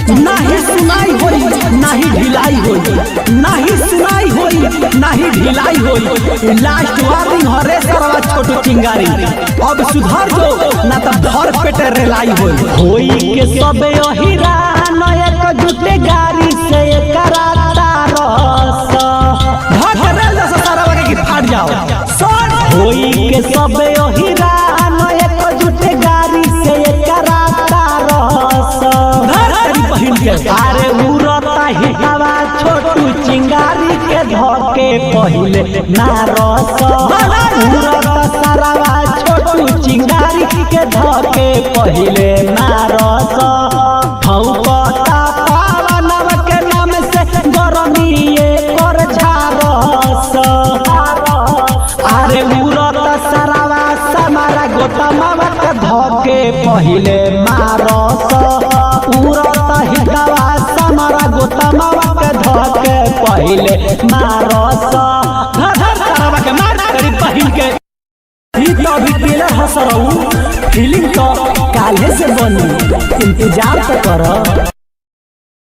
नाही सुनाई होई नाही ढिलाई होई, नाही सुनाई होई नाही ढिलाई होई। लास्ट वार्निंग हरे सरवा छोटू चिंगारी, अब सुधर जो ना तो भर पेट रेलाई होई के सबे ओहिरा न एक जुटे गाड़ी से कराता रस भटरेल जैसा सरवा के फाड़ जाओ होई के सबे ओहिरा न एक जुटे गाड़ी से कराता रस अरे उड़ता हिटावा छोटू चिंगारी के धोके पहिले ना रस उड़ता सरवा छोटू चिंगारी के धोके पहिले ना रस फौकता पावनव के नाम से गरमीए कर झारस अरे उड़ता सरवा समारा गोतमवा के धोके पहिले मारस उड़ता हिटावा समारा गोतमवा के धोके पहिले मारस सरवा के मार करी पहिल के तो अभी टेलर हसरऊ फीलिंग तो काले से बनी इंतजार तो करो।